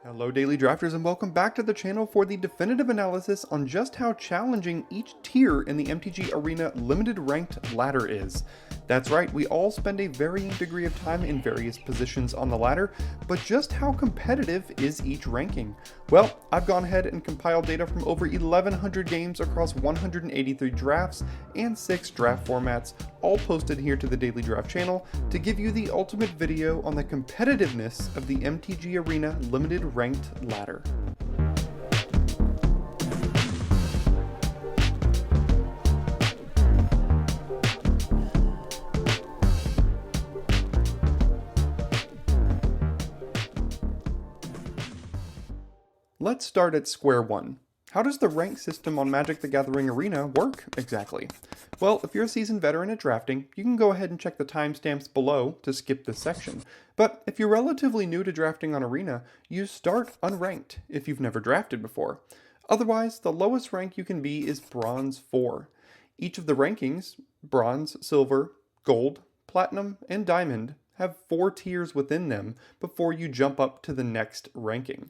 Hello Daily Drafters and welcome back to the channel for the definitive analysis on just how challenging each tier in the MTG Arena Limited Ranked ladder is. That's right, we all spend a varying degree of time in various positions on the ladder, but just how competitive is each ranking? Well, I've gone ahead and compiled data from over 1,100 games across 183 drafts and 6 draft formats, all posted here to the Daily Draft channel to give you the ultimate video on the competitiveness of the MTG Arena Limited Ranked ladder. Let's start at square one. How does the rank system on Magic the Gathering Arena work exactly? Well, if you're a seasoned veteran at drafting, you can go ahead and check the timestamps below to skip this section. But if you're relatively new to drafting on Arena, you start unranked if you've never drafted before. Otherwise, the lowest rank you can be is Bronze 4. Each of the rankings, Bronze, Silver, Gold, Platinum, and Diamond, have 4 tiers within them before you jump up to the next ranking.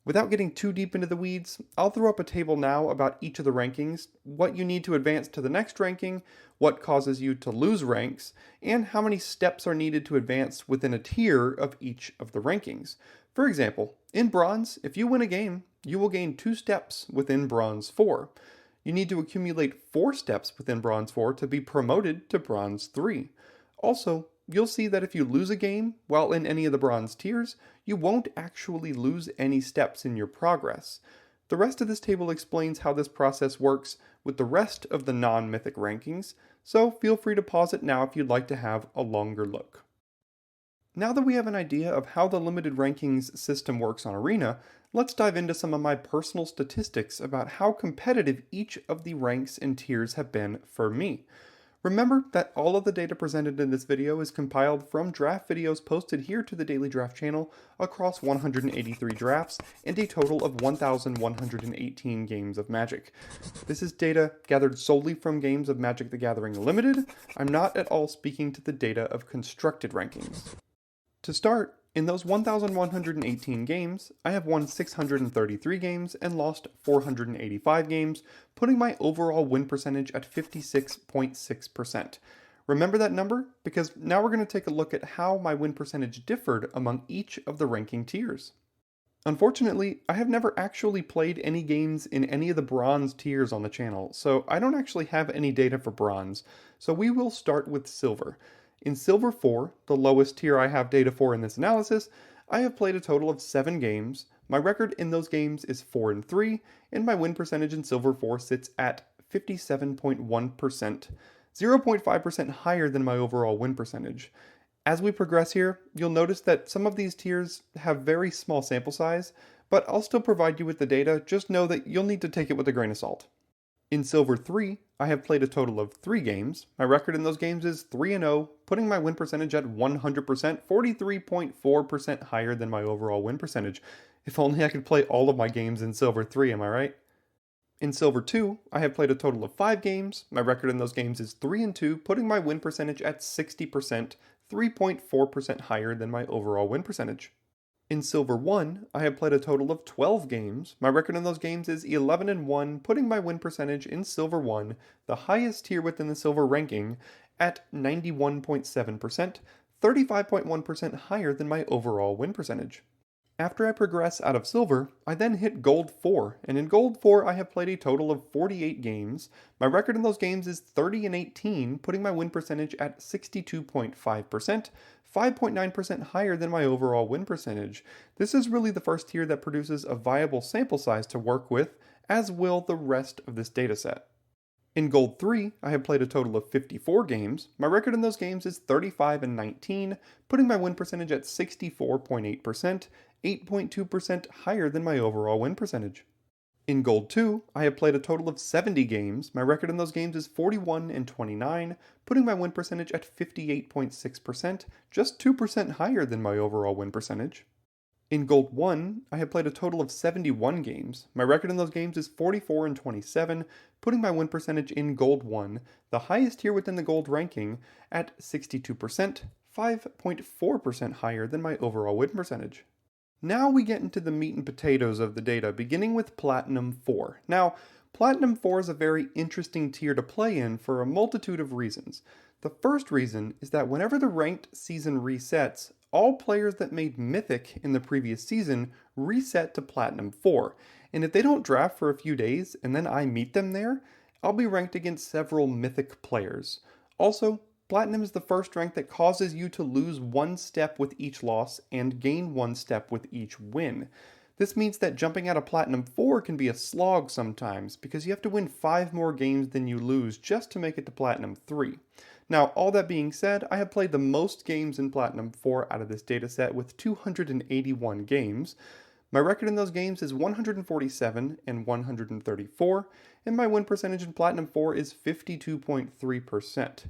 Without getting too deep into the weeds, I'll throw up a table now about each of the rankings, what you need to advance to the next ranking, what causes you to lose ranks, and how many steps are needed to advance within a tier of each of the rankings. For example, in Bronze, if you win a game, you will gain 2 steps within Bronze 4. You need to accumulate 4 steps within Bronze 4 to be promoted to Bronze 3. Also, you'll see that if you lose a game while in any of the Bronze tiers, you won't actually lose any steps in your progress. The rest of this table explains how this process works with the rest of the non-mythic rankings, so feel free to pause it now if you'd like to have a longer look. Now that we have an idea of how the limited rankings system works on Arena, let's dive into some of my personal statistics about how competitive each of the ranks and tiers have been for me. Remember that all of the data presented in this video is compiled from draft videos posted here to the Daily Draft channel across 183 drafts and a total of 1,118 games of Magic. This is data gathered solely from games of Magic the Gathering Limited. I'm not at all speaking to the data of constructed rankings. To start, in those 1,118 games, I have won 633 games and lost 485 games, putting my overall win percentage at 56.6%. Remember that number? Because now we're going to take a look at how my win percentage differed among each of the ranking tiers. Unfortunately, I have never actually played any games in any of the Bronze tiers on the channel, so I don't actually have any data for Bronze, so we will start with Silver. In Silver 4, the lowest tier I have data for in this analysis, I have played a total of 7 games. My record in those games is 4-3, and my win percentage in Silver 4 sits at 57.1%, 0.5% higher than my overall win percentage. As we progress here, you'll notice that some of these tiers have very small sample size, but I'll still provide you with the data, just know that you'll need to take it with a grain of salt. In Silver 3, I have played a total of 3 games. My record in those games is 3-0, putting my win percentage at 100%, 43.4% higher than my overall win percentage. If only I could play all of my games in Silver 3, am I right? In Silver 2, I have played a total of 5 games. My record in those games is 3-2, putting my win percentage at 60%, 3.4% higher than my overall win percentage. In Silver 1, I have played a total of 12 games. My record in those games is 11-1, putting my win percentage in Silver 1, the highest tier within the Silver ranking, at 91.7%, 35.1% higher than my overall win percentage. After I progress out of Silver, I then hit Gold 4, and in Gold 4 I have played a total of 48 games. My record in those games is 30-18, putting my win percentage at 62.5%, 5.9% higher than my overall win percentage. This is really the first tier that produces a viable sample size to work with, as will the rest of this dataset. In Gold 3, I have played a total of 54 games. My record in those games is 35-19, putting my win percentage at 64.8%, 8.2% higher than my overall win percentage. In Gold 2, I have played a total of 70 games. My record in those games is 41-29, putting my win percentage at 58.6%, just 2% higher than my overall win percentage. In Gold 1, I have played a total of 71 games. My record in those games is 44-27, putting my win percentage in Gold 1, the highest tier within the Gold ranking, at 62%, 5.4% higher than my overall win percentage. Now we get into the meat and potatoes of the data, beginning with Platinum 4. Now, Platinum 4 is a very interesting tier to play in for a multitude of reasons. The first reason is that whenever the ranked season resets, all players that made Mythic in the previous season reset to Platinum 4. And if they don't draft for a few days and then I meet them there, I'll be ranked against several Mythic players. Also, Platinum is the first rank that causes you to lose one step with each loss and gain one step with each win. This means that jumping out of Platinum 4 can be a slog sometimes because you have to win 5 more games than you lose just to make it to Platinum 3. Now, all that being said, I have played the most games in Platinum 4 out of this dataset with 281 games. My record in those games is 147 and 134, and my win percentage in Platinum 4 is 52.3%.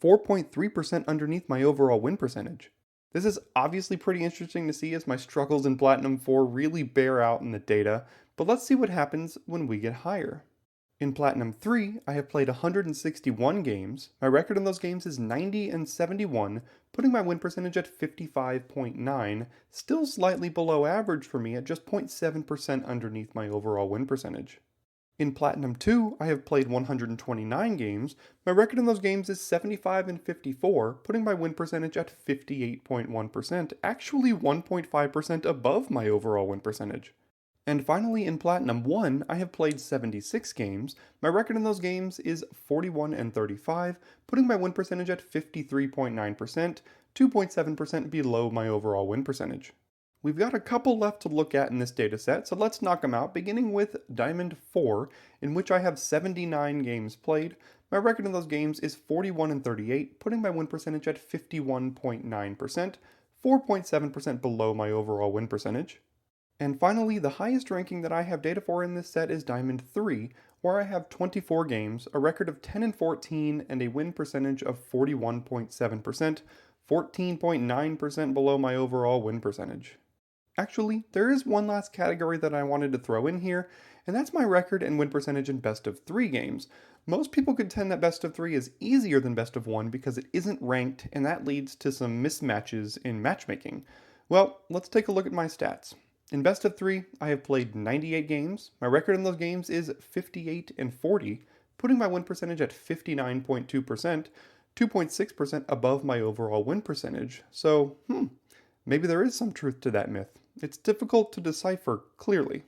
4.3% underneath my overall win percentage. This is obviously pretty interesting to see as my struggles in Platinum 4 really bear out in the data, but let's see what happens when we get higher. In Platinum 3, I have played 161 games. My record in those games is 90 and 71, putting my win percentage at 55.9, still slightly below average for me at just 0.7% underneath my overall win percentage. In Platinum 2, I have played 129 games. My record in those games is 75 and 54, putting my win percentage at 58.1%, actually 1.5% above my overall win percentage. And finally, in Platinum 1, I have played 76 games. My record in those games is 41 and 35, putting my win percentage at 53.9%, 2.7% below my overall win percentage. We've got a couple left to look at in this dataset, so let's knock them out, beginning with Diamond 4, in which I have 79 games played. My record in those games is 41 and 38, putting my win percentage at 51.9%, 4.7% below my overall win percentage. And finally, the highest ranking that I have data for in this set is Diamond 3, where I have 24 games, a record of 10 and 14, and a win percentage of 41.7%, 14.9% below my overall win percentage. Actually, there is one last category that I wanted to throw in here, and that's my record and win percentage in best of 3 games. Most people contend that best of 3 is easier than best of 1 because it isn't ranked, and that leads to some mismatches in matchmaking. Well, let's take a look at my stats. In best of 3, I have played 98 games. My record in those games is 58 and 40, putting my win percentage at 59.2%, 2.6% above my overall win percentage. So, maybe there is some truth to that myth. It's difficult to decipher clearly.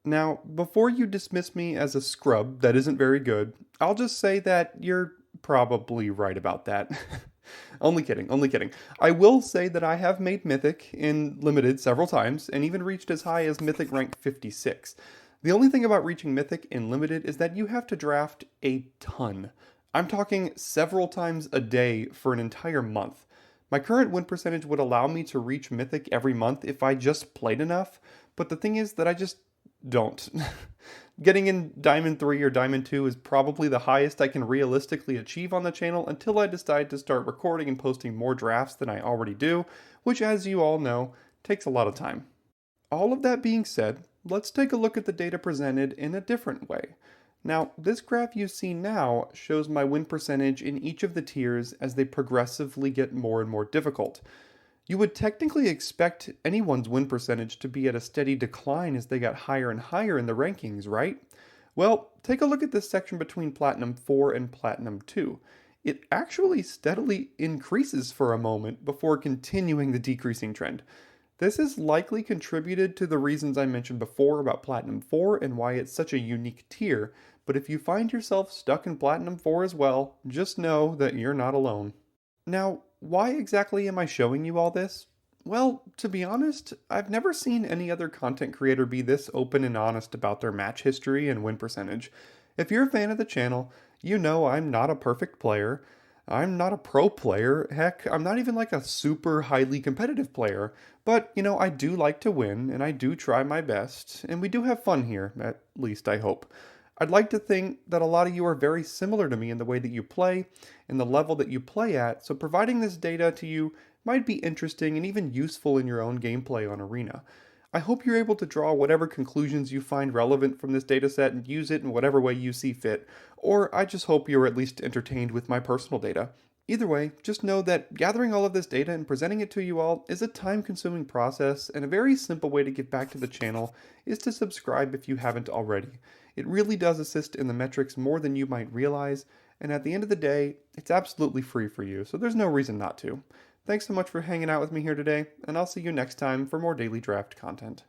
Now, before you dismiss me as a scrub that isn't very good, I'll just say that you're probably right about that. Only kidding, only kidding. I will say that I have made Mythic in Limited several times, and even reached as high as Mythic rank 56. The only thing about reaching Mythic in Limited is that you have to draft a ton. I'm talking several times a day for an entire month. My current win percentage would allow me to reach Mythic every month if I just played enough, but the thing is that I just don't. Getting in Diamond 3 or Diamond 2 is probably the highest I can realistically achieve on the channel until I decide to start recording and posting more drafts than I already do, which, as you all know, takes a lot of time. All of that being said, let's take a look at the data presented in a different way. Now, this graph you see now shows my win percentage in each of the tiers as they progressively get more and more difficult. You would technically expect anyone's win percentage to be at a steady decline as they got higher and higher in the rankings, right? Well, take a look at this section between Platinum 4 and Platinum 2. It actually steadily increases for a moment before continuing the decreasing trend. This is likely contributed to the reasons I mentioned before about Platinum 4 and why it's such a unique tier, but if you find yourself stuck in Platinum 4 as well, just know that you're not alone. Now, why exactly am I showing you all this? Well, to be honest, I've never seen any other content creator be this open and honest about their match history and win percentage. If you're a fan of the channel, you know I'm not a perfect player. I'm not a pro player. Heck, I'm not even like a super highly competitive player. But, I do like to win, and I do try my best, and we do have fun here, at least I hope. I'd like to think that a lot of you are very similar to me in the way that you play, and the level that you play at, so providing this data to you might be interesting and even useful in your own gameplay on Arena. I hope you're able to draw whatever conclusions you find relevant from this dataset and use it in whatever way you see fit, or I just hope you're at least entertained with my personal data. Either way, just know that gathering all of this data and presenting it to you all is a time-consuming process, and a very simple way to get back to the channel is to subscribe if you haven't already. It really does assist in the metrics more than you might realize, and at the end of the day, it's absolutely free for you, so there's no reason not to. Thanks so much for hanging out with me here today, and I'll see you next time for more daily draft content.